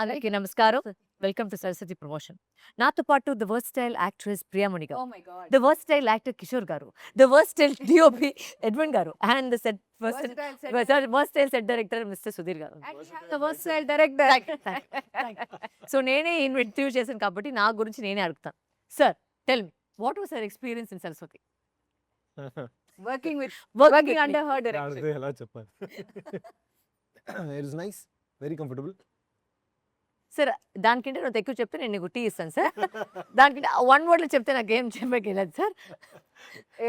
అందరికీ నమస్కారం. Welcome to Saraswati promotion. నాతో పాటు ద వర్స్టైల్ యాక్ట్రెస్ ప్రియమణి గారు, Oh my God. The versatile actor Kishore గారు, ద వర్స్టైల్ డిఓపి ఎడ్విన్ గారు and the set versatile set director mister Sudheer గారు. The versatile director. సో నేనే ఇంట్రడ్యూస్ చేశాను కాబట్టి నా గురించి నేనే అడుగుతాను. Sir, tell me what was your experience in Saraswati? Working under her direction. అడిగితే ఎలా చెప్పాలి? It is nice, very comfortable. Sir, దానికంటే నువ్వు ఎక్కువ చెప్తే నేను నీకు టీ ఇస్తాను సార్. దానికంటే వన్ వర్డ్ లో చెప్తే నాకు ఏం చెప్పగలేదు సార్.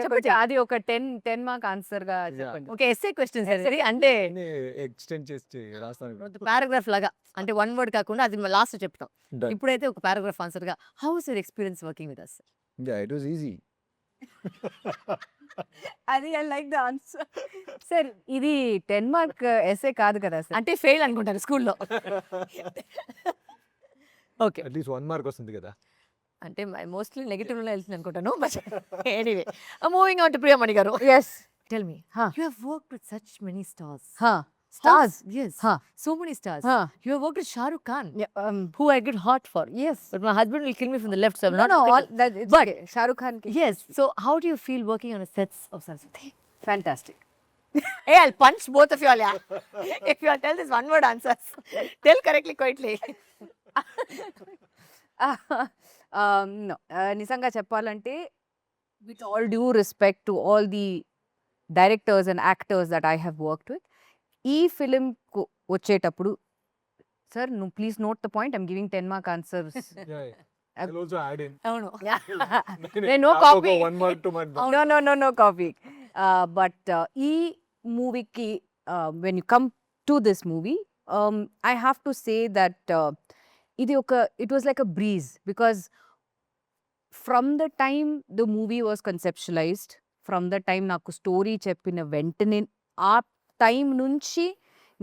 చెప్పండి. అది ఒక 10 మార్క్ ఆన్సర్ గా చెప్పండి. ఓకే, ఎస్ఏ క్వశ్చన్ సార్ ఇది. అంటే ఎక్స్టెండ్ చేసి రాస్తాను. పారాగ్రాఫ్ లాగా, అంటే వన్ వర్డ్ కాకుండా అది లాస్ట్ చెప్తాం. Done. ఇప్పుడైతే ఒక పారాగ్రాఫ్ ఆన్సర్ గా how was your experience working with us? Yeah, it was easy. అది I like the answer. Sir, ఇది 10 మార్క్ ఎస్ఏ కాదు కదా సార్. అంటే ఫెయిల్ అనుకుంటారు స్కూల్లో. ఓకే, అట్లీస్ట్ 1 మార్క్ వస్తుంది కదా. అంటే మోస్ట్లీ నెగిటివ్ లో వెళ్తుంది అనుకుంటాను. But anyway, moving on to Priyamani గారు. yes. Tell me, Huh. you have worked with such many stars. Stars. Yes. Huh. So many stars. Huh. You have worked with Shah Rukh Khan, Yeah, who I get hot for. yes. But my husband will kill me from the left, so I'm No, not. no, taking- all that it's But- okay. Shah Rukh Khan ki. Yes. So how do you feel working on a sets of Saraswathi? Fantastic. Hey, I'll punch both of you all, yeah. If you all tell this one word answers, tell correctly, quietly. No, నిజంగా చెప్పాలంటే with all due respect to all the directors and actors that I have worked with, ఈ film వచ్చేటప్పుడు sir, నువ్వు please note the point, I'm giving 10 mark answers. I'll also add in. అవును. No copy. 1 mark to my No copy. But ఈ మూవీకి when you come to this movie, I have to say that it was like a breeze, because from the time the movie was conceptualized, from the time నాకు story చెప్పిన వెంటనే ఆ time నుంచి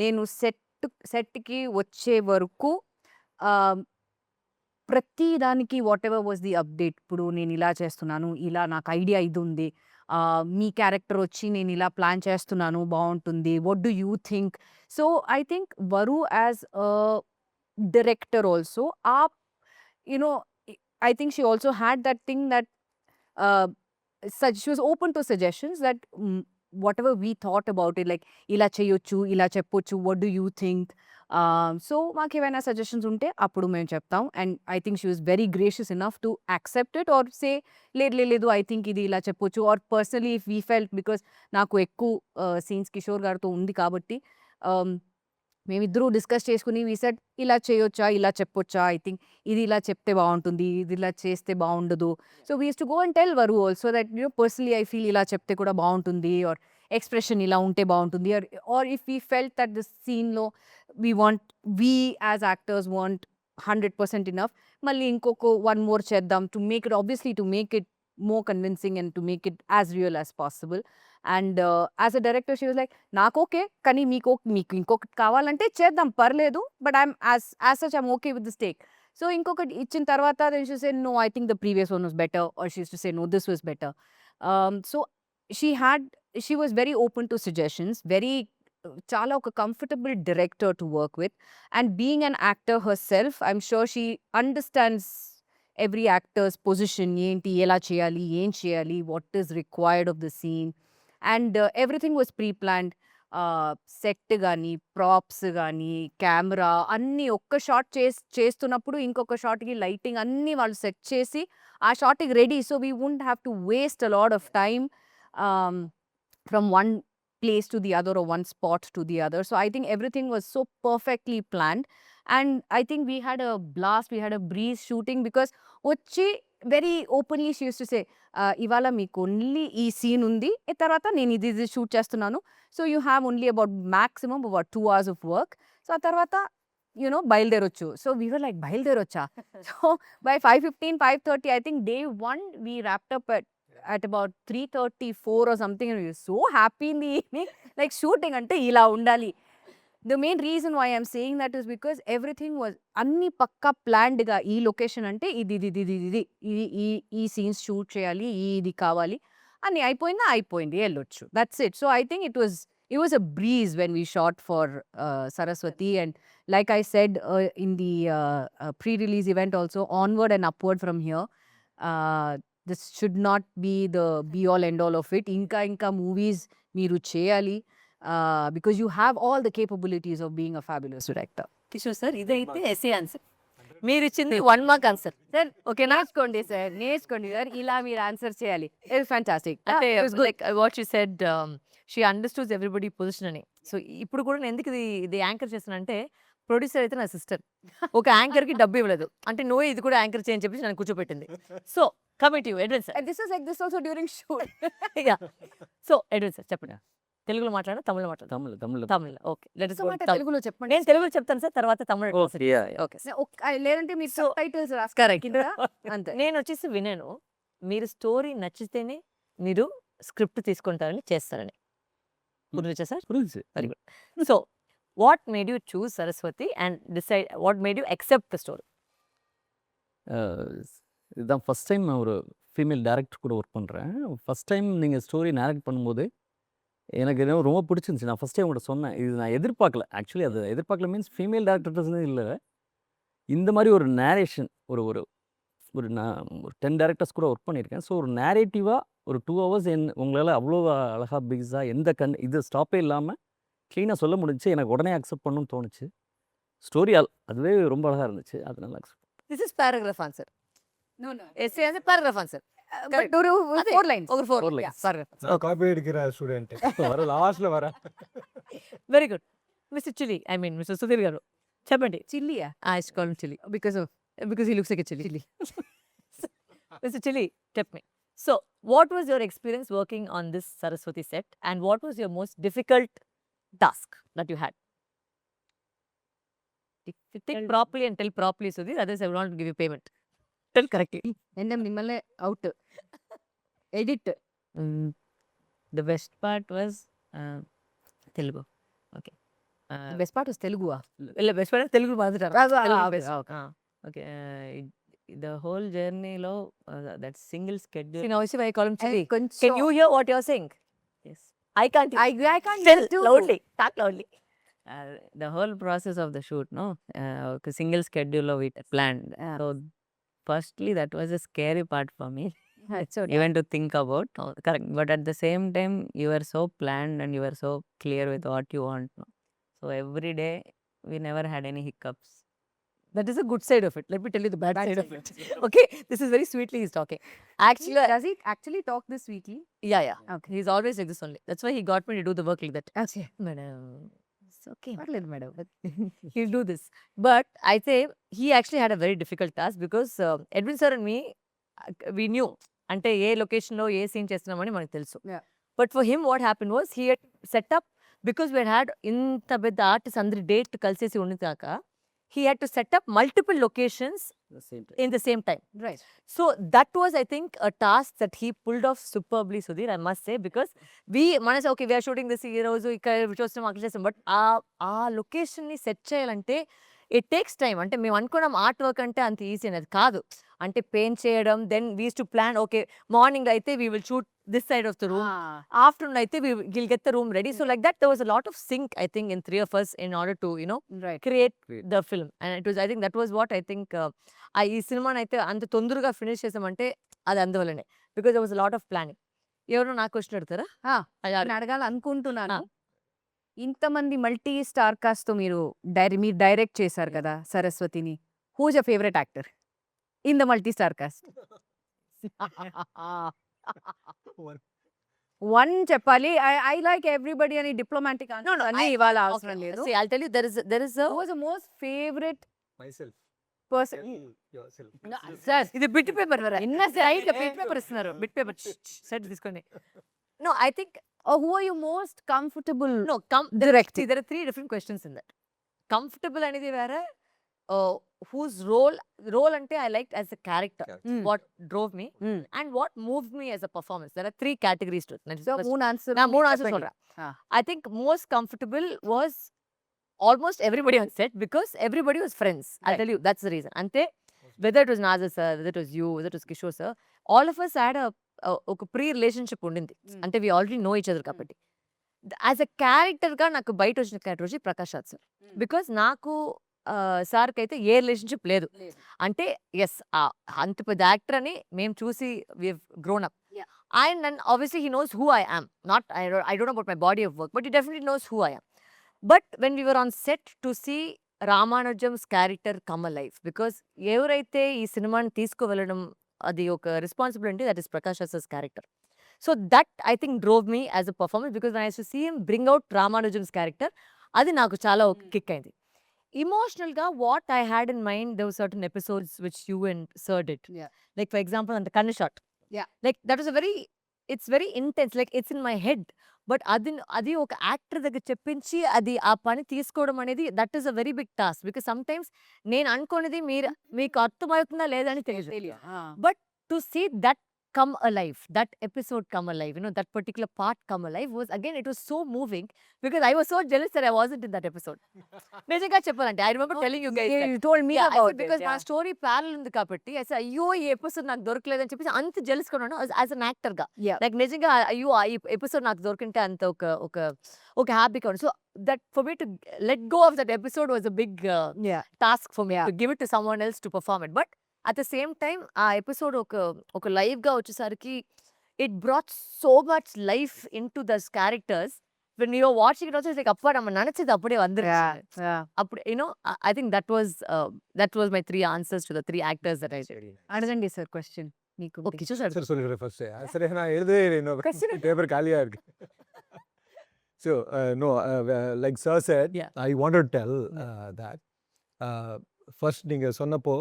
నేను సెట్కి వచ్చే వరకు ప్రతి దానికి what ever was the update. ఇప్పుడు నేను ఇలా చేస్తున్నాను, ఇలా నాకు ఐడియా ఇది ఉంది, మీ క్యారెక్టర్ వచ్చి నేను ఇలా ప్లాన్ చేస్తున్నాను, బాగుంటుంది, what do you think? So I think Varu as a director also, I think she also had that thing that she was open to suggestions, that whatever we thought about it, like ila cheyochu, ila cheppochu, what do you think? So maku evaina suggestions unte appudu mem cheptam, and I think she was very gracious enough to accept it or say ledu I think idi ila cheppochu. Or personally, if we felt, because naku ekku scenes Kishore garto undi kabatti, మేమిద్దరూ discuss చేసుకుని we said ఇలా చేయొచ్చా, ఇలా చెప్పొచ్చా, I think ఇది ఇలా చెప్తే బాగుంటుంది, ఇది ఇలా చేస్తే బాగుండదు. So we use to go and tell Varu also that personally I feel ఇలా చెప్తే కూడా బాగుంటుంది, ఆర్ ఎక్స్ప్రెషన్ ఇలా ఉంటే బాగుంటుంది, or if we felt that this సీన్లో we as actors want 100% enough, మళ్ళీ ఇంకొక 1 more చేద్దాం, to make it obviously to make it more convincing and to make it as real as possible. And as a director, she was like, నాకు okay, కానీ మీకు ఇంకొకటి కావాలంటే చేద్దాం, పర్లేదు, but I'm as such I'm okay with this take. So ఇంకొకటి ఇచ్చిన తర్వాత then she said, no, I think the previous one was better, or she used to say, no, this was better. So she was very open to suggestions, very చాలా ఒక comfortable director to work with. And being an actor herself, I'm sure she understands every actor's position ఏంటి, ఎలా చేయాలి, ఏం చేయాలి, what is required of the scene. And everything was pre planned. Set కానీ, props కానీ, camera అన్నీ ఒక్క shot చేస్తున్నప్పుడు ఇంకొక షాట్కి లైటింగ్ అన్నీ వాళ్ళు సెట్ చేసి ఆ షాట్కి ready. So we won't have to waste a lot of time from one place to the other or one spot to the other. So I think everything was so perfectly planned, and I think we had a blast, we had a breeze shooting, because వచ్చి very openly she used to say, ఇవాళ మీకు only ఈ scene ఉంది, తర్వాత నేను ఇది shoot చేస్తున్నాను, so you have only about maximum about 2 hours of work. సో ఆ తర్వాత బయలుదేరొచ్చు. సో వీ వర్ లైక్, బయలుదేరొచ్చా? So by 5:15, 5:30, I think day 1 we wrapped up at about 3:34 or something, and we were so happy in the evening, like shooting ante ila undali. The main reason why I'm saying that is because everything was anni pakka planned ga. Ee location ante idi ee scenes shoot cheyali, idi kavali, anni అయిపోయింది, ఎళ్ళొచ్చు, that's it. So I think it was it was a breeze when we shot for Saraswathi, and like I said in the pre-release event also, onward and upward from here. This should not be the be all end all of it. Inka movies meeru cheyali, because you have all the capabilities of being a fabulous director. Kishore sir ఇదైతే SA answer, మీరు ఇచ్చింది 1 mark answer sir ఓకేనా. నేర్చుకోండి sir ఇలా మీరు answer చేయాలి. It's fantastic. అంటే like what you said, she understands everybody position అని. సో ఇప్పుడు కూడా నేను ఎందుకు ఇది యాంకర్ చేస్తానంటే, ప్రొడ్యూసర్ అయితే నా సిస్టర్, ఒక యాంకర్ కి డబ్బు ఇవ్వలేదు అంటే నువ్వే ఇది కూడా యాంకర్ చేయని చెప్పేసి నన్ను కూర్చోపెట్టింది. So commit you Edwin sir. And this is like this also during shoot. So Edwin sir చెప్పండి, తెలుగులో మాట్లాడా తమిళ్లో మాట్లాడా? Tamil okay. Let us so go మాట to Tamil. తెలుగులో చెప్పండి. నేను తెలుగులో చెప్తాను సార్, తర్వాత తమిళ ఓకే. లేదంటే మీరు So, టైటిల్స్ correct. రాసుకుంటారా అంతే. నేను వచ్చేసి విన్నాను, మీరు స్టోరీ నచ్చితేనే మీరు స్క్రిప్ట్ తీసుకుంటారని చేస్తారని. గుర్తొచ్చా sir? Very good. So what made you choose Saraswati and decide what made you accept the story? இதுதான் ஃபஸ்ட் டைம் நான் ஒரு ஃபீமேல் டேரக்டர் கூட ஒர்க் பண்ணுறேன். ஃபஸ்ட் டைம் நீங்கள் ஸ்டோரி நேரக்ட் பண்ணும்போது எனக்கு என்ன ரொம்ப பிடிச்சிருந்துச்சி. நான் ஃபஸ்ட் டைம் உங்கள்கிட்ட சொன்னேன், இது நான் எதிர்பார்க்கல. ஆக்சுவலி அது எதிர்பார்க்கல மீன்ஸ் ஃபீமேல் டேரக்டர்ஸ்னு இல்லை, இந்த மாதிரி ஒரு நேரேஷன் ஒரு ஒரு ஒரு நான் ஒரு 10 டேரக்டர்ஸ் கூட ஒர்க் பண்ணியிருக்கேன். ஸோ ஒரு நேரேட்டிவாக ஒரு 2 hours உங்களால் அவ்வளோ அழகாக பிக்ஸாக எந்த இது ஸ்டாப்பே இல்லாமல் க்ளீனாக சொல்ல முடிஞ்சுச்சு. எனக்கு உடனே அக்செப்ட் பண்ணணும்னு தோணுச்சு. ஸ்டோரி அதுவே ரொம்ப அழகாக இருந்துச்சு, அதனால accept. This is paragraph answer. No, no. S A అంటే పారాగ్రాఫ్ ఆన్సర్. But ஒரு అదే, 4 lines. ఒక 4 Four lines. lines. Paragraph. Copy அடிக்கிற ஸ்டூடெண்ட் வர லாஸ்ட்ல வர. Very good. Mister chilli, I mean mister Sudheer garu చెప్పండి. చిల్లియా? I call him chilli Because of because he looks like a chili. Mr. Chili, tell me. So, what was your experience working on this Saraswati set, and what was your most difficult task that you had? If you think properly and tell properly, Sudhir, otherwise I will not give you payment. Tell correctly. ఎండం నిమ్మల్ని out. Edit. The best part was Telugu. Okay. Best part was తెలుగువా? ಇಲ್ಲ best friend Telugu ಮಾತಾಡ್ತಾರೆ. Okay. The whole journey lo that single schedule. See, now see why I call him Chili. కొంచెం Can you hear what you're saying? Yes. I can't. I can't Tell hear too. loudly. Talk loudly. The whole process of the shoot, no, single schedule of it planned. Yeah. So firstly, that was a scary part for me, It's okay. even to think about. Correct. But at the same time, you were so planned and you were so clear with what you want. No? So every day, we never had any hiccups. That is a good side of it. Let me tell you the bad side of it. Okay, this is very sweetly he's talking. Actually, Does he actually talk this sweetly? yeah. Okay. He's always like this only. That's why he got me to do the work like that. Okay. Madam, it's okay. పర్లేదు madam. He'll do this. But I say he actually had a very difficult task because Edwin sir and me, we knew అంటే ఏ లొకేషన్లో ఏ scene చేస్తున్నామని మనకు తెలుసు. Yeah. But for him what happened was he had set up, because we had ఇంత పెద్ద artist అందరి date కలిసేసి ఉండిదాకా he had to set up multiple locations The same time. in the same time. Right. So that was, I think, a task that he pulled off superbly, Sudhir, I must say, because మనం okay, we are shooting this ఈ రోజు ఇక్కడ చూస్తున్నాం అక్కడ చేస్తాం, but ఆ లొకేషన్ని set చేయాలంటే it takes time. అంటే మేము అనుకున్నాం ఆర్ట్ వర్క్ అంటే అంత ఈజీ అనేది కాదు. అంటే పెయింట్ చేయడం, then we to plan, okay morning అయితే we will shoot this side of the room, afternoon అయితే we'll get the room ready. So like that there was a lot of sync, I think, in 3 of us in order to Right. create Create. the film. And it was, I think that was what I think ఈ సినిమాని అయితే అంత తొందరగా finish చేసామంటే అది అందువల్లనే, because there was a lot of planning. ఎవరు నాకు క్వశ్చన్ అడుగుతారా? నేను అడగాలనుకుంటున్నాను. ఇంతమంది మల్టీ స్టార్ కాస్ట్ తో మీరు డైరెక్ట్ చేశారు కదా సరస్వతిని. Whose your favourite actor in the multi star cast? One చెప్పాలి. ఐ లైక్ ఎవ్రీబడి అని డిప్లొమాటిక్ అన్ని ఇవాళ అవసరం లేదు. See, I'll tell you, there is a Who was the most favorite myself person? Yourself. Sir ఇది bit paper right, bit paper ఇస్తున్నారు, bit paper set తీసుకోండి. No, I think who are you most comfortable? no, Direct. see, there are 3 different questions in that. Comfortable అనేది వేరే, whose role అంటే I liked as a character, Character. what drove me, Mm. and what moved me as a performance. There are 3 categories to it. So, moon answer. நான் 3 answers சொல்றேன். I think most comfortable was almost everybody on set, because everybody was friends. I'll Right. tell you, that's the reason. Ante, whether it was Nazar sir, whether it was you, whether it was Kishore sir, all of us had ఒక pre relationship ఉండింది. Mm. అంటే we already know each other కాబట్టి. As a క్యారెక్టర్‌గా నాకు బయట వచ్చిన character వచ్చి Prakash Raj sir. Because నాకు సార్‌కైతే ఏ relationship లేదు. అంటే యెస్ అంత పెద్ద యాక్టర్ అని మేము చూసి we have grown up. Yeah. And obviously he knows who I am. Not I don't know about my body of work, but he definitely knows who I am. But when we were on set to see Ramanujam's character come alive, because ఎవరైతే ఈ సినిమాని తీసుకువెళ్ళడం అది ఒక responsibility, that is Prakash Raj character. So that I think drove me as a performance, because I to see him bring out Ramanujam's character. అది నాకు చాలా kick అయింది. Emotionalగా what I had in mind, there were certain episodes which you and Sir did. Yeah. Like for example, on the Kanna shot. Yeah. Like that was it's very intense. Like it's in my head. But అది ఒక actor దగ్గర చెప్పించి అది ఆ పని తీసుకోవడం అనేది that is a very big task. Because sometimes నేను అనుకున్నది మీకు అర్థమవుతుందా లేదా అని తెలియదు. But to see that come alive, that episode come alive, that particular part come alive was, again, it was so moving because I was so jealous that I wasn't in that episode. నిజంగా చెప్పాలంటే I remember telling you guys that. You told me Yeah, I about said because it. మా story parallel ఉంది కాబట్టి I said, అయ్యో ఈ episode నాకు దొరకలేదని చెప్పేసి అంత జెలస్ గా ఉన్నాను యాజ్ అన్ యాక్టర్ గా. Yeah. లైక్ నిజంగా అయ్యో ఈ ఎపిసోడ్ నాకు దొరికింటే అంత ఒక హ్యాపీగా ఉంది. So that for me to let go of that episode was a big Yeah. Task for me Yeah. To give it to someone else to perform it. But at the same time ఆ episode ఒక live గా వచ్చేసరికి it brought so much life into this characters. when you were watching it also, it's like appa நம்ம நினைச்சது அப்படியே வந்துருச்சு. Yeah. அப்படி I think that was my 3 answers to the 3 actors that I did. అడగండి sir question మీకు. Okay, చూసారు. சரி சொல்லிடுறேன் ஃபர்ஸ்ட். சரி நான் எழுதவே இல்லை இன்னும். பேப்பர் காலியா இருக்கு. So no, like sir said, Yeah. I want to tell that first நீங்க சொன்னப்போ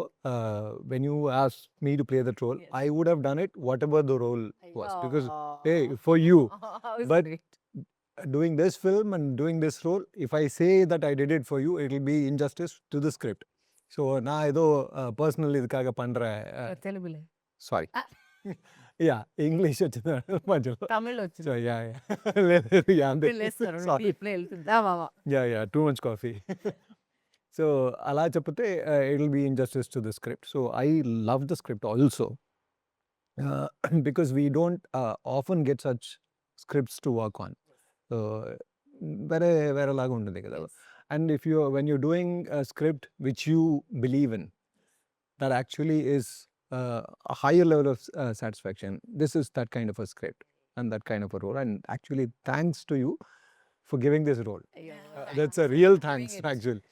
when you asked me to play that role, Yes. I would have done it whatever the role was, because hey, for you. But doing this film and doing this role, if I say that I did it for you, it will be injustice to the script. So நான் ஏதோ personal இதுக்காக பண்றேன். తెలుగులో sorry. Yeah English వచ్చింది మధ్యలో. తమిళ్ వచ్చింది. So yeah లేదు yeah అంతే. Sorry. ఇప్పుడే వెళ్తుంది. Yeah too much coffee. So అలా చెప్తే it will be injustice to the script. So I love the script also because we don't often get such scripts to work on. So వేరేలాగా ఉంటుంది కదా. And if you when you doing script which you believe in, that actually is a higher level of satisfaction. This is that kind of a script and that kind of a role, and actually thanks to you for giving this role. That's a real thanks actually.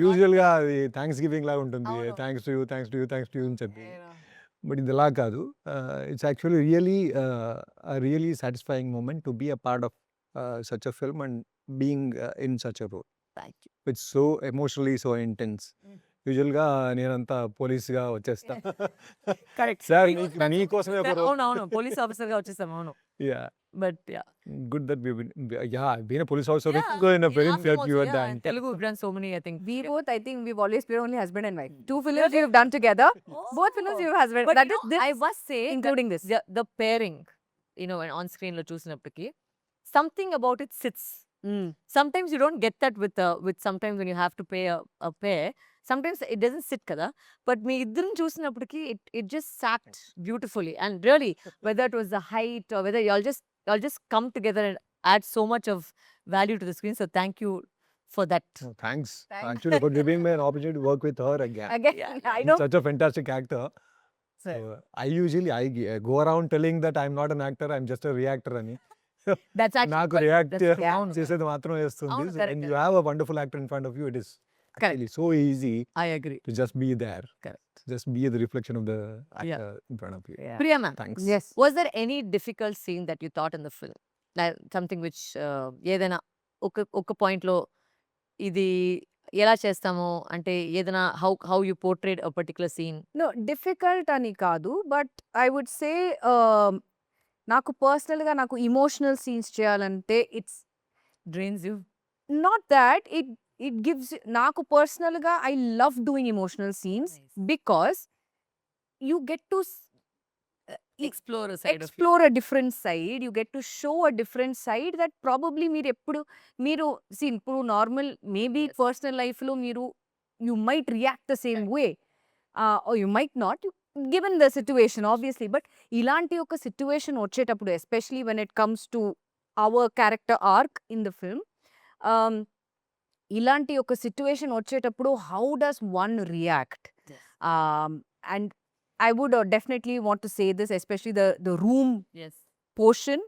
Usually the thanksgiving la untundi, thanks to you, thanks to you, thanks to you అని చెప్పి. But in the la kaadu, it's actually really a really satisfying moment to be a part of such a film and being in such a role. Thank you. It's so emotionally so intense. యూజువల్గా నేనంతా పోలీస్గా వచ్చేస్తా. Correct. Sir నీకోసమే అవునవును police officer గా వచ్చేసాం. అవును. Yeah but yeah good that been police officer in a film that you had done. Telugu we've done so many, I think. We both, I think we've always played only husband and wife. 2 films we've done together. Both films we've husband. But That is this, I must say including this. the pairing, when on screen lo చూసినప్పటికి something about it sits. Sometimes you don't get that with sometimes when you have to pay a pair. Sometimes it doesn't sit kada, but me iddaram చూసినప్పటికి it just sat beautifully. And really, whether it was the height or whether y'all just come together and add so much of value to the screen. So thank you for that. Oh, thanks actually for giving me an opportunity to work with her again. Again, Yeah. I know. Such a fantastic actor. So, I usually go around telling that I'm not an actor, I'm just a reactor అని. That's actually నాకు react అవును. చేసేది మాత్రం వేస్తుంది. అవును, correct, And you have a wonderful actor in front of you, it is actually so easy I agree. to just be there. Correct. Just be the reflection of the actor in front of you. Yeah. Priya ma'am, Thanks. Yes. was there any difficult scene that you thought in the film? Like something which ఏదైనా ఒక point లో ఇది ఎలా చేస్తామో అంటే ఏదైనా how you portrayed a particular scene? No, difficult అని కాదు, బట్ ఐ వుడ్ సే నాకు పర్సనల్గా నాకు ఇమోషనల్ సీన్స్ చేయాలంటే it's Drains you? Not that it gives నాకు పర్సనల్గా I love doing emotional scenes Nice. Because you get to Explore a side of you. explore a different side, you get to show a different side that probably మీరు see ఇప్పుడు normal maybe Yes. Personal లైఫ్లో you might react the same way, or you might not, given the situation obviously, but ఇలాంటి ఒక situation వచ్చేటప్పుడు especially when it comes to our character arc in the film. Um, ఇలాంటి ఒక situation వచ్చేటప్పుడు how does one react? And I would definitely want to say this, especially the room Yes. Portion.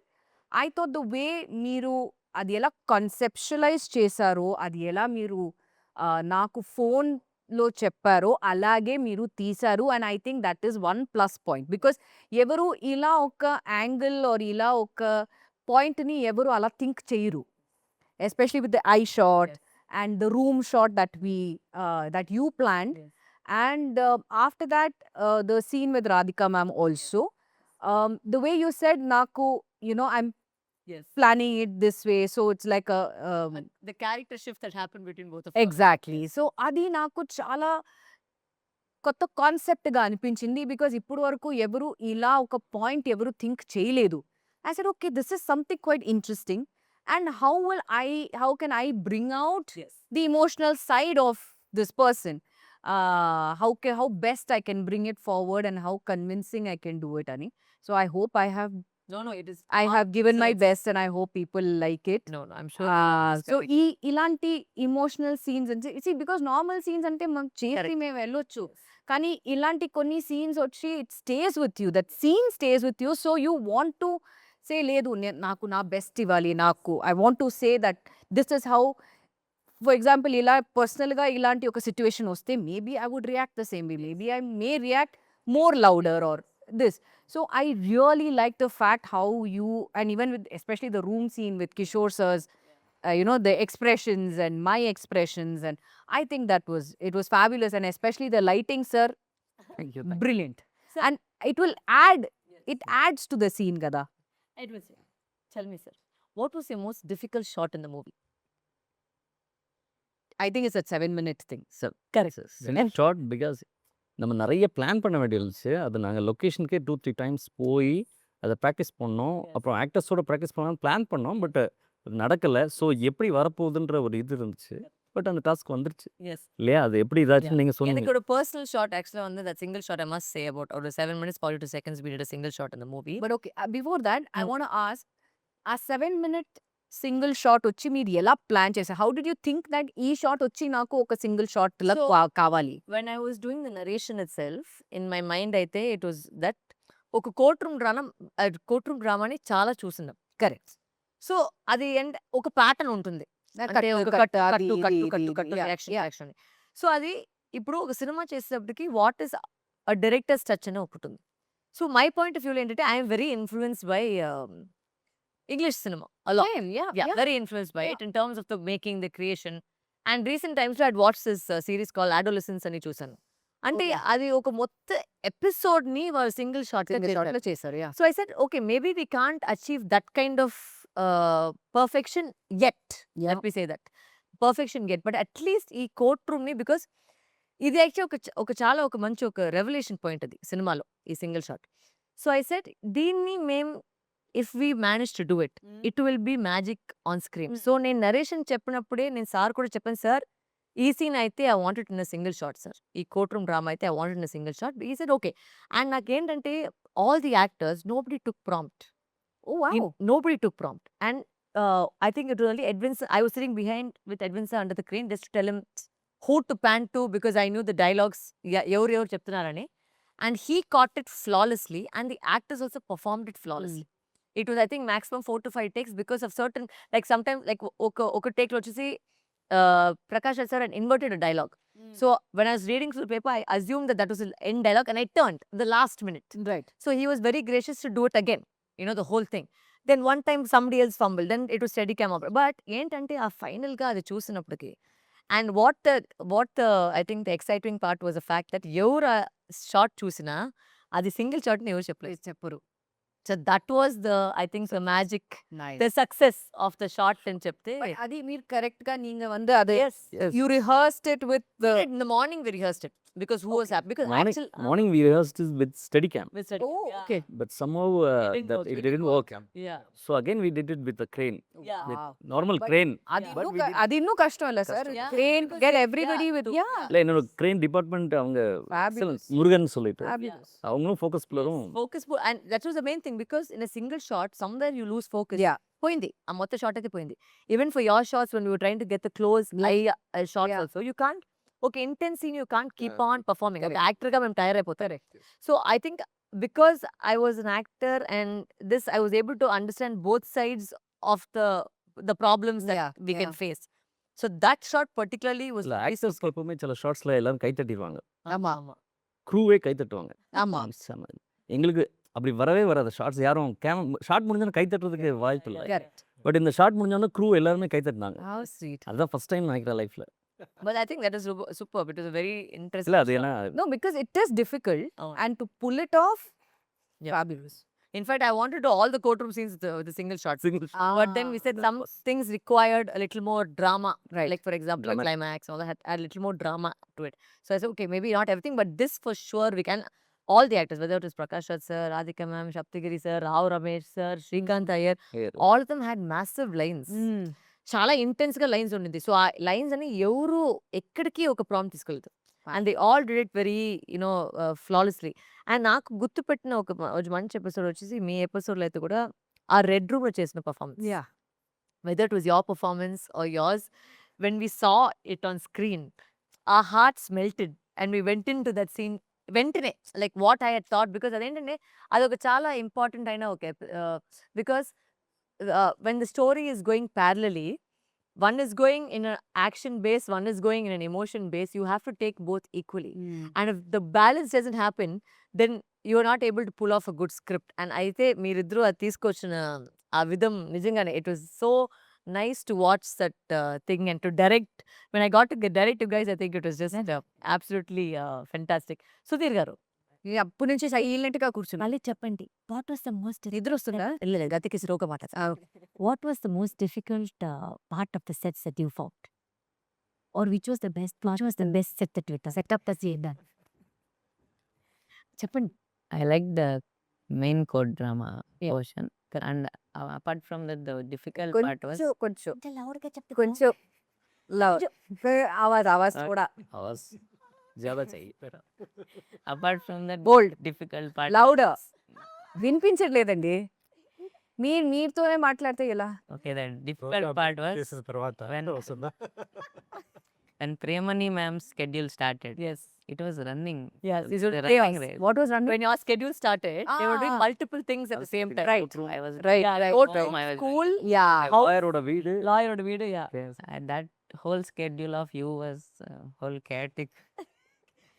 I thought the way మీరు అది ఎలా కన్సెప్షువలైజ్ చేశారో, అది ఎలా మీరు నాకు ఫోన్లో చెప్పారో అలాగే మీరు తీశారు. And I think that is one plus point, because ఎవరు ఇలా ఒక యాంగిల్ ఆర్ ఇలా ఒక పాయింట్ని ఎవరు అలా థింక్ చేయరు, especially with the I shot Yes. and the room shot that you planned. Yes. And after that, the scene with Radhika ma'am also. The way you said, Naku, I'm Yes. planning it this way, so it's like a The character shift that happened between both of us. exactly. So adi naku chala కొత్త కాన్సెప్ట్గా అనిపించింది, because ఇప్పుడు వరకు ఎవరు ఇలా ఒక point ఎవరు think చేయలేదు. I said okay, this is something quite interesting, and how can I bring out Yes. the emotional side of this person? How best I can bring it forward and how convincing I can do it, Ani. So I hope I have No, it is. given my it's- best, and I hope people like it. No, I'm sure. So ఇలాంటి emotional scenes అంటే because normal scenes అంటే మనం చేసి Correct. మేము వెళ్ళొచ్చు, కానీ ఇలాంటి కొన్ని సీన్స్ వచ్చి it stays with you, that scene stays with you. So you want to say లేదు, నాకు నా బెస్ట్ ఇవ్వాలి, నాకు I want to say that this is how. For example ఇలా పర్సనల్గా ఇలాంటి ఒక సిచ్యువేషన్ వస్తే maybe I would react the same way, maybe I may react more louder or this. So I really like the fact how you, and even with especially the room scene with Kishore sir's, the expressions and my expressions, and I think it was fabulous, and especially the lighting, sir, Thank you. brilliant. Sir. And it will adds to the scene, Gada. It was. Tell me, sir, what was your most difficult shot in the movie? I think it's a 7-minute thing. So, Correct. Short because நம்ம நிறைய plan பண்ண வேண்டியிருந்துச்சு. அது நாங்கள் லொக்கேஷனுக்கே 2-3 times போய் அதை practice பண்ணோம். Yes. அப்புறம் ஆக்டர்ஸோட practice பண்ணலாம் பிளான் பண்ணோம். பட் நடக்கலை. ஸோ எப்படி வரப்போகுதுன்ற ஒரு இது இருந்துச்சு. பட் அந்த டாஸ்க் வந்துருச்சு Yes. இல்லையா? அது எப்படி இதாச்சுன்னு நீங்கள் சொன்னீங்க. எனக்கு ஒரு personal shot actually on that single shot I must say about or 7 minutes 42 seconds we did a single shot in the movie. But okay, before that, I Mm. want to ask, a 7-minute single shot వచ్చి మీరు ఎలా plan చేశారు? How did you think that ఈ shot వచ్చి నాకు ఒక single shot లా So, కావాలి? when I was doing the narration itself, in my mind అయితే it was that ఒక కోర్ట్ రూమ్ డ్రామాని చాలా చూస్తున్నాం. కరెక్ట్. సో అది అండ్ ఒక ప్యాటర్న్ ఉంటుంది. అంటే ఒక కట్టు యాక్షన్. సో అది ఇప్పుడు ఒక సినిమా చేసేటప్పటికి what is a director's touch అనే ఒకటి ఉంది. So my point of view ఏంటంటే I'm very influenced by English cinema a lot. Yeah, very influenced by it in terms of the making, the creation. And recent times I had watched this series called Adolescence అని చూసాను. అంటే Okay. అది ఒక మొత్తం episode ని వాళ్ళు single shot లో చేశారు. So I said okay maybe we can't achieve that kind of perfection yet. Let me say that perfection yet, but at least ఈ కోర్ట్ రూమ్ ని, బికాస్ ఇది యాక్చువల్లీ ఒక చాలా ఒక మంచి ఒక రెవల్యూషన్ పాయింట్ అది సినిమాలో ఈ single shot. So I said దీన్ని మేము if we manage to do it, it will B magic on screen. So నేను నరేషన్ చెప్పినప్పుడే నేను సార్ కూడా చెప్పాను, సార్ ఈ సీన్ అయితే I wanted in a single shot sir, ఈ కోర్ట్ రూమ్ డ్రామా అయితే I wanted in a single shot. ఈ said okay. And నాకేంటంటే all the actors nobody took prompt. Oh wow. Nobody took prompt. And I think it was only Edwin sir. I was sitting behind with Edwin sir under the crane just to tell him who to pan to, because I knew the dialogues. Evaru cheptunarani. And he caught it flawlessly, and the actors also performed it flawlessly. It was, I think, maximum 4 to 5 takes because of certain, like sometimes like oka take lo vachesi Prakash sir had inverted a dialogue. So when I was reading through the paper, I assumed that was the end dialogue, and I turned the last minute. Right. So he was very gracious to do it again, the whole thing. Then one time somebody else fumbled, then it was steady cam up. But ఏంటంటే ఆ final గా అది చూసినప్పటికి, and what the I think the exciting part was the fact that ఎవరు shot చూసినా అది single shot ని ఎవరు చెప్పరు. So that was the, I think, the magic, Nice. the success of the shot అని చెప్తే. But అది మీరు కరెక్ట్ గా நீங்க வந்து அது Yes. you rehearsed it with the In the morning we rehearsed it because who was happy, because actually Morning we rehearsed this with Steadicam. we said, Oh, yeah. okay. But somehow it didn't work. Yeah. So again we did it with the crane. Yeah. With Wow. normal But crane. అది But ಇನ್ನೂ we did- అది ಇನ್ನೂ కష్టం అಲ್ಲ sir? Yeah. Crane, Because get they- everybody yeah, with to- yeah. இல்லை என்னோட crane department அவங்க Fabulous. Murugan சொல்லிட்டு Fabulous. அவங்களும் focus பிளரும். Focus, and that was the main thing, because in a single shot somewhere you lose focus. Yeah. పోయింది. ఆ మొత్తం shot అయితే పోయింది. Even for your shots when you were trying to get the close eye shots Yeah. Also you can't ఒక intense scene you can't keep Yeah. On performing. ఒక Correct. యాక్టర్‌గా మేము తయారైపోతాం. Correct. So I think because I was an actor and this I was able to understand both sides of the problems that Yeah, we can yeah. face. So that shot particularly was இல்லை very ஆக்டர்ஸ்க்கு superb. எப்பவுமே சில ஷார்ட்ஸில் எல்லாரும் கை தட்டிடுவாங்க, ஆமா. ஆமா. க்ரூவே கை தட்டுவாங்க. ஆமா. செம. எங்களுக்கு அப்படி வரவே வராது. ஷார்ட்ஸ் யாரும் ஷார்ட் முடிஞ்சோன்னு கை தட்டுறதுக்கு வாய்ப்பு இல்லை. Correct. பட் இந்த ஷார்ட் முடிஞ்சோன்னா க்ரூ எல்லாருமே கை தட்டினாங்க. How sweet. அதுதான் ஃபர்ஸ்ட் டைம் நினைக்கிறேன் லைஃப்ல. But I think that is superb. It was a very interesting இல்லை அது shot. ஏன்னா No, because it is difficult Oh. and to pull it off, Yeah. fabulous. In fact, I wanted to all the courtroom scenes with a single shot. single But then we said some things required a little more drama. Right. Like, for example, a Dramatic. climax, all that had a little more drama to it. So I said, okay, maybe not everything, but this for sure we can. All the actors, whether it was Prakash Raj sir, Radhika ma'am, Shaptigiri sir, Rao Ramesh sir, Shrikant Iyer, all of them had massive lines. Mm. చాలా intense గా lines ఉండింది. So ఆ lines అని ఎవరు ఎక్కడికి ఒక prompt తీసుకెళ్తారు. And they all did it very you know flawlessly. And నాకు గుర్తుపెట్టిన ఒక మంచి ఎపిసోడ్ వచ్చేసి మీ ఎపిసోడ్లో అయితే కూడా ఆ రెడ్ రూమ్ లో చేసిన performance. Yeah. Whether it was your performance or yours, when we saw it on screen, our hearts melted and we went into that scene వెంటనే like what I head thought. Because అదేంటంటే అదొక చాలా important అయిన ఒక because when the story is going parallelly, one is going in an action base, one is going in an emotion base, you have to take both equally. Mm. And if the balance doesn't happen, then you are not able to pull off a good script. And అయితే మీరిద్దరూ అది తీసుకొచ్చిన ఆ విధం నిజంగానే it was so nice to watch that thing and to direct. When I got to direct you guys, I think it was just absolutely fantastic. Sudhir garu, అప్పటి నుంచి silent గా కూర్చున్నా. మళ్ళీ చెప్పండి, వాట్ వాస్ ద మోస్ట్ నిద్ర వస్తుందా? లేదు గతికి శ్లోక మాట. What was the most difficult part of the sets that you found? Or which was the best set that you done? Setup that's you done. చెప్పండి. I like the main core drama Yeah. portion. And apart from that, the difficult part was కొంచెం అంటే లౌడ్గా చెప్తే కొంచెం love Awaaz కూడా आवाज ज़्यादा चाहिए. apart from that bold difficult part. Loud వినిపించట్లేదండి. మీతోనే మాట్లాడితే ఎలా? Okay, the difficult part was చేసిన తర్వాత when వస్తుందా? when Premani ma'am's schedule started. Yes. It was running. Yes, the this was running chaos. race. What was running? When your schedule started, they were doing Ah. multiple things at the same time. Right. I was Right, Yeah, right, court right. room, I was school, yeah. லாயரோட வீடு lawyer oda video, yeah. and that whole schedule of you was whole chaotic.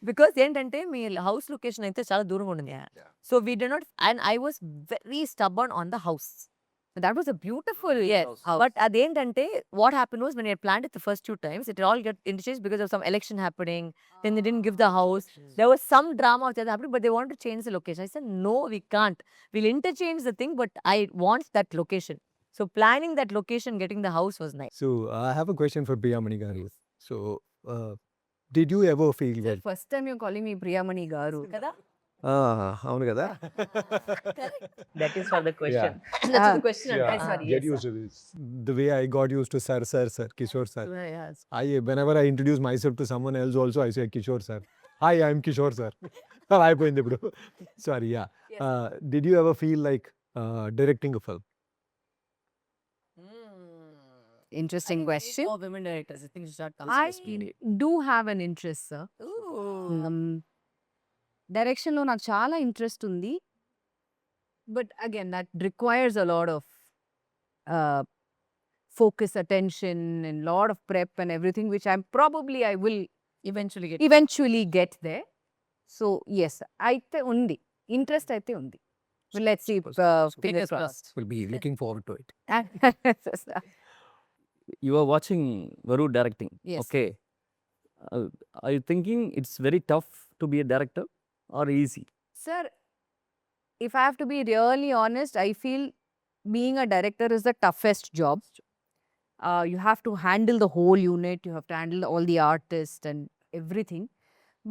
Because ఏంటంటే మీ house location అయితే చాలా దూరంగా ఉండింది. Yeah. So we did not, and I was very stubborn on the house. That was a beautiful Yes, house. but అదేంటంటే what happened was when I planned it the first 2 times, it all got interchanged because of some election happening. Then they didn't give the house. There was some drama that happened, but they wanted to change the location. I said, no, we can't. We'll interchange the thing, but I want that location. So planning that location, getting the house was nice. So I have a question for Priyamani garu. So did you ever feel that? First time you calling మీ ప్రియమణి గారు కదా? అవును కదా? That is for the question. That's the question. Yeah. sorry, Get yes, used to this. The way I got used to sir, Kishore sir. Yes. Whenever I introduce myself to someone else also, I say Kishore sir. Hi, I'm Kishore sir. అయిపోయింది ఇప్పుడు. Sorry, yeah. Did you ever feel like directing a film? Interesting question. Oh, women directors. I think that comes I first. do have an interest, sir. Ooh. డైరెక్షన్లో నాకు చాలా interest ఉంది. But again that requires a lot of focus, attention and lot of prep and everything which I will Eventually get. eventually get there. So yes, అయితే ఉంది, interest అయితే ఉంది. Let's see. Fingers Fingers crossed. crossed. We'll be looking forward to it. You are watching Varu directing. Yes. Okay. Are you thinking it's very tough to be a director or easy? Sir, if I have to be really honest, I feel being a director is the toughest job. You have to handle the whole unit, you have to handle all the artists and everything.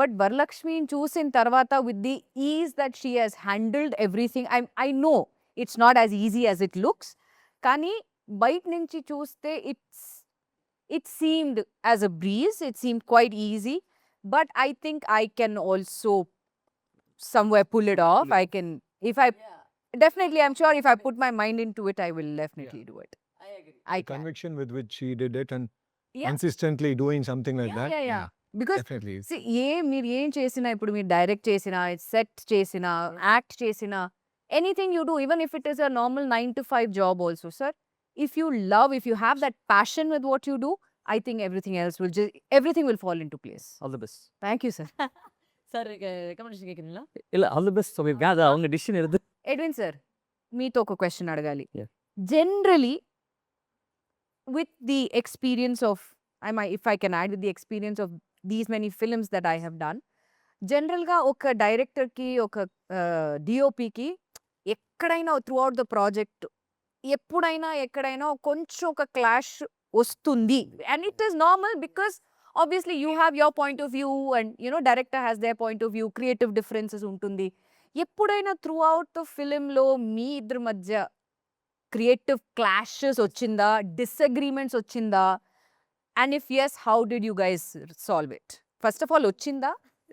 But VaraLaxmi చూసిన తర్వాత with the ease that she has handled everything, I know it's not as easy as it looks. కానీ బయట నుంచి చూస్తే it seemed as a breeze, it seemed quite easy. But I think I can also somewhere pull it off. I can, if I definitely, I'm sure if I put my mind into it, I will definitely do it. I The can. conviction with which she did it and Yeah. consistently doing something like that. Yeah. Because Definitely. see, మీరు ఏం చేసినా ఇప్పుడు మీరు direct చేసినా set చేసినా act చేసినా anything you do even if it is a normal 9 to 5 job also sir if you love if you have that passion with what you do I think everything will fall into place. All the best. Thank you, sir. Sir recommendation கேட்குறீங்களா? இல்ல all the best சமீப்கா. அது அவங்க decision எடுத்து. Edwin sir మీతో ఒక question అడగాలి. Yeah. Generally with the experience of if I can add with the experience of these many films that I have done, జనరల్గా ఒక డైరెక్టర్కి ఒక డిఓపికి ఎక్కడైనా త్రూ అవుట్ ద ప్రాజెక్ట్ ఎప్పుడైనా ఎక్కడైనా కొంచెం ఒక క్లాష్ వస్తుంది. And it is normal because obviously you have your point of view and director has their point of view, creative differences ఉంటుంది. ఎప్పుడైనా త్రూ అవుట్ ద ఫిలింలో మీ ఇద్దరి మధ్య క్రియేటివ్ క్లాషెస్ వచ్చిందా, డిసగ్రీమెంట్స్ వచ్చిందా? And if yes, how did you guys solve it? First of all వచ్చిందా?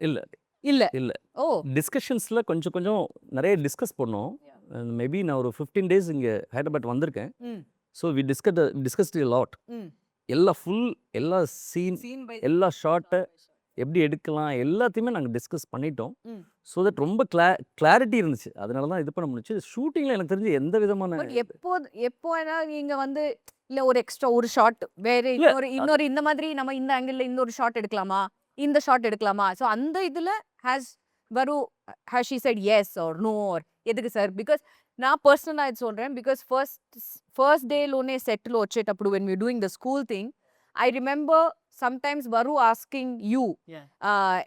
இல்ல இல்ல. இல்ல. ஓ டிஸ்கஷன்ஸ்ல கொஞ்சம் கொஞ்சம் நிறைய டிஸ்கஸ் பண்ணோம். மேபி நான் ஒரு 15 டேஸ் இங்க ஹைதராபாத் வந்திருக்கேன். So we discussed a lot. எல்லா எல்லா சீன் எல்லா ஷாட்டை எப்படி எடுக்கலாம் எல்லாத்தையுமே நாங்கள் டிஸ்கஸ் பண்ணிட்டோம். ஸோ தட் ரொம்ப கிளாரிட்டி இருந்துச்சு. அதனால தான் இது பண்ண முடிச்சு. ஷூட்டிங்கில் எனக்கு தெரிஞ்சு எந்த விதமான பட் எப்போ நீங்க வந்து இல்ல ஒரு எக்ஸ்ட்ரா ஒரு ஷாட் வேற இன்னொரு இந்த மாதிரி நம்ம இந்த ஆங்கிள் இன்னொரு ஷாட் எடுக்கலாமா, இந்த ஷாட் எடுக்கலாமா, ஸோ அந்த இதுல has she said yes or no or எதுக்கு சார்? பிகாஸ் நான் పర్సనల్గా ఇది சொல்றேன். బికాస్ ఫస్ట్ డేలోనే సెట్లో వచ్చేటప్పుడు when we doing the school thing, I remember sometimes Varu asking you,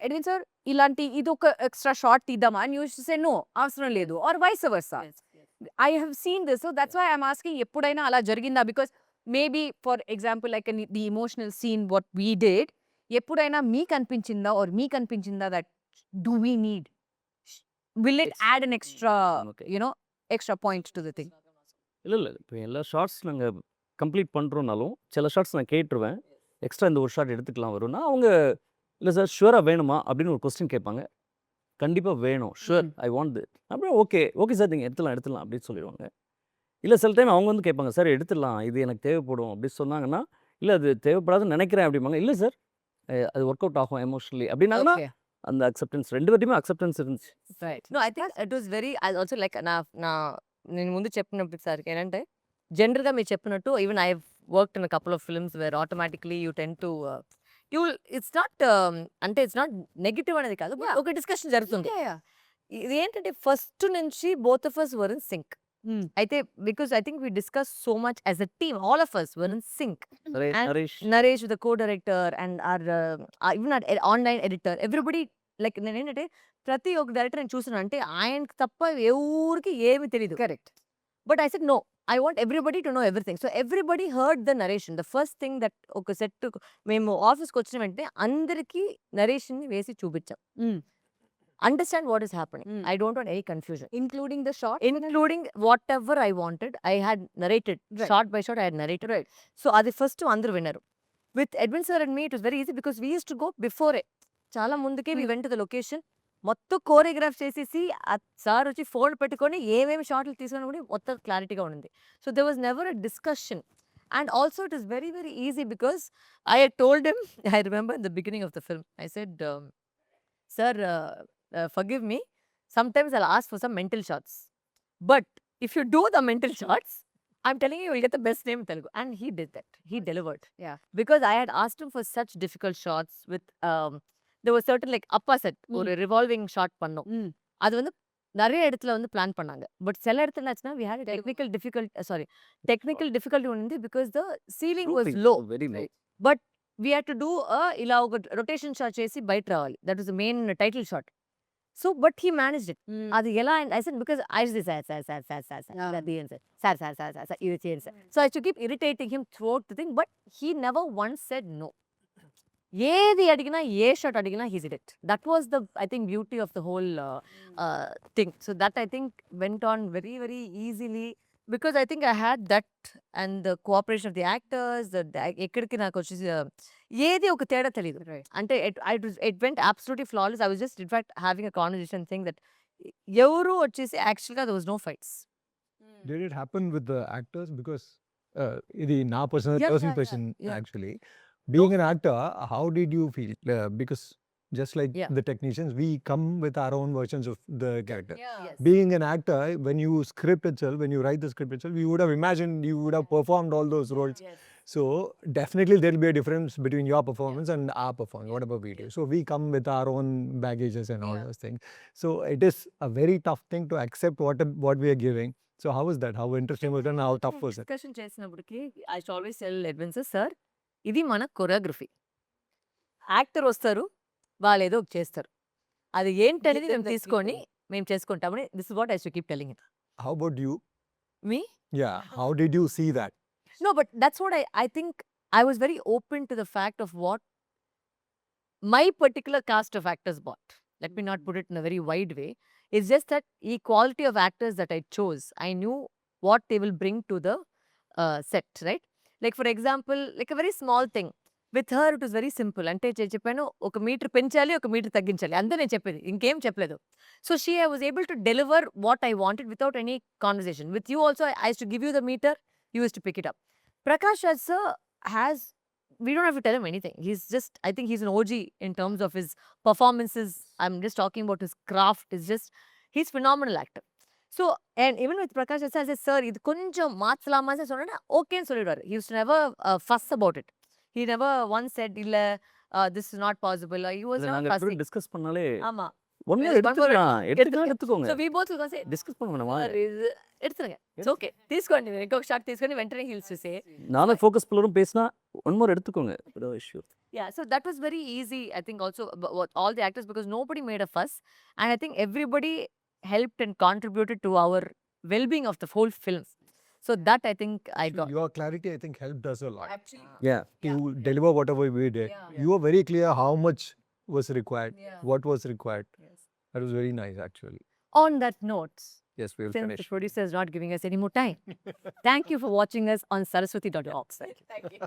Edwin sir, ఇలాంటి ఇది ఒక ఎక్స్ట్రా షాట్ తీద్దామా, and you used to say no, అవసరం లేదు, or vice versa. I have seen this, so that's why I'm asking, ఎప్పుడైనా అలా జరిగిందా? Because maybe for example like the emotional scene what we did, ఎప్పుడైనా మీకు అనిపించిందా or మీకు అనిపించిందా that do we need, will it add an extra Okay. extra point to the thing? இல்லை இப்போ எல்லா ஷார்ட்ஸ் நாங்கள் கம்ப்ளீட் பண்ணுறோம்னாலும் சில ஷார்ட்ஸ் நான் கேட்டுருவேன். எக்ஸ்ட்ரா இந்த ஒரு ஷார்ட் எடுத்துக்கலாம் வரும்னா அவங்க இல்லை சார் ஷுவராக வேணுமா அப்படின்னு ஒரு கொஸ்டின் கேட்பாங்க. கண்டிப்பாக வேணும், ஷுவர் ஐ வாண்ட் திட். அப்புறம் ஓகே சார் நீங்கள் எடுத்துடலாம் அப்படின்னு சொல்லிடுவாங்க. இல்லை சில டைம் அவங்க வந்து கேட்பாங்க, சார் எடுத்துடலாம் இது எனக்கு தேவைப்படும் அப்படின்னு சொன்னாங்கன்னா, இல்லை அது தேவைப்படாதுன்னு நினைக்கிறேன் அப்படிம்பாங்க. இல்லை சார் அது ஒர்க் அவுட் ஆகும் எமோஷனலி அப்படின்னாங்கன்னா Okay. அந்த அக்செப்டன்ஸ் ரெண்டு பேர்ட்டையுமே அக்செப்டன்ஸ் இருந்துச்சு. Right. No, I think it was very, I also like నేను ముందు చెప్పినప్పుడు సార్ ఏంటంటే జనరల్గా మీరు చెప్పినట్టు even I worked in couple of films wear automatically you ten to it's not అంటే ఇట్స్ నాట్ నెగిటివ్ అనేది కాదు, but ఒక డిస్కషన్ జరుగుతుంది. Yeah. ఇది ఏంటంటే ఫస్ట్ నుంచి both of us were in sync. అయితే because I think we discuss so much as a team, all of us were in sync. Naresh Naresh, the co-director, and even our online editor, everybody, like నేను ఏంటంటే ప్రతి ఒక్క director నేను చూస్తున్నాను అంటే ఆయనకి తప్ప ఎవరికి ఏమి తెలియదు. Correct. But I said no, I want everybody to know everything. So everybody heard the narration. The first thing that ఒక సెట్ మేము ఆఫీస్కి వచ్చిన వెంటనే అందరికీ నరేషన్ని వేసి చూపించాం. Understand what is happening. I don't want any confusion, Including the shot? including whatever I wanted. I had narrated shot by shot. I had narrated. Right. So అది ఫస్ట్ అందరూ విన్నారు. With Edwin sir and me, it was very easy because we used to go before it. చాలా ముందుకే we went to the location. మొత్తం choreograph చేసేసి sir వచ్చి phone పెట్టుకొని ఏమేమి షాట్లు తీసుకొని కూడా మొత్తం క్లారిటీగా ఉండింది. So there was never a discussion. And also it is very, very easy because I had told him, I remember in the beginning of the film, I said, sir, forgive me, sometimes I'll ask for some mental shots. But if you do the mental shots, I'm telling you, you'll get the best name in Telugu. And he did that. He delivered. Yeah. Because I had asked him for such difficult shots with, there was certain like அப்பா set ஒரு revolving shot பண்ணோம். அது வந்து நிறைய இடத்துல வந்து plan பண்ணாங்க. But சில இடத்துல ஆச்சுன்னா we had a technical difficulty only because the ceiling was low. Very low. But we had to do ఇలా ఒక రొటేషన్ షాట్ చేసి బయట రావాలి. That was the main title shot. So but he managed it. అది ఎలా I said because I sir ఇది చేయండి sir. So I to keep irritating him throughout the thing, but he never once said no. ఏది అడిగినా ఏ shot అడిగినా he did it. That was the I think beauty of the whole thing. So that I think went on very very easily because I think I had that and the cooperation of the actors. ఎక్కడికి నాకు వచ్చేసి ఏది ఒక తేడా తెలియదు. అంటే it went absolutely flawless. I was just in fact having a conversation saying that ఎవరు వచ్చేసి యాక్చువల్‌గా there was no fights. Did it happen with the actors? Because ఇది నా personal Yeah, personal yeah, question yeah. actually. Being an actor, how did you feel? Because just like Yeah. the technicians, we come with our own versions of the character. Yes. Being an actor, when you script itself, when you write the script itself, you would have imagined, you would have performed all those roles. Yes. So definitely there'll be a difference between your performance and our performance, whatever we do. So we come with our own baggages and all Yeah. those things. So it is a very tough thing to accept what we are giving. So how was that? How interesting was it and how tough was it? Discussion చేసినప్పటికి I should always tell Edwin sir ఇది మన choreography. Actor వస్తారు, వాళ్ళు ఏదో ఒకటి చేస్తారు. అది ఏంటనేది మేము తీసుకొని మేము చేసుకుంటామని this is what I should keep telling it. How about you? Me Yeah. How did you see that? No, but that's what I think I was very open to the fact of what my particular cast of actors bought. Let me not put it in a very wide way. It's just that the quality of actors that I chose, I knew what they will bring to the set, right? Like for example, like a very small thing. With her, it was very simple. అంటే చెప్పాను ఒక metre పెంచాలి, ఒక metre తగ్గించాలి. అంతే నేను చెప్పేది. ఇంకేం చెప్పలేదు. So I was able to deliver what I wanted without any conversation. With you also, I used to give you the meter, you used to pick it up. Prakash Raj sir has, we don't have to tell him anything. He's just, I think he's an OG in terms of his performances. I'm just talking about his craft. It's just, he's phenomenal actor. So, and even with Prakash Raj sir, I said, sir, இது கொஞ்சம் மாத்தலாமா சொன்னா ஓகேன்னு சொல்லிடுவாரு. He used to never fuss about it. He never once said, இல்ல, this is not possible. He was இதை never நாங்கள் fussing. Discuss பண்ணாலே ஆமா. One Yes, year one more எடுத்துக்கலாம் எடுத்துக்கோங்க So we both will go say, discuss பண்ணுவேன் sir, எடுத்துருங்க. It's okay. తీసుకోండి. ఇంకొక షాట్ తీసుకొని వెంటనే he used to say. நானும் ஃபோக்கஸ் பில்லரும் பேசினா ஒன் மோர் எடுத்துக்கோங்க issue Yeah, so that was very easy, I think, also all the actors, because nobody made a fuss, and I think everybody helped and contributed to our well-being of the whole film. So that I think I got. Your clarity, I think, helped us a lot Yeah. to deliver whatever we did. You were very clear how much was required, what was required. That was very nice, actually. On that note, Yes, we will since finish. the producer is not giving us any more time, thank you for watching us on saraswathi.org. Thank you.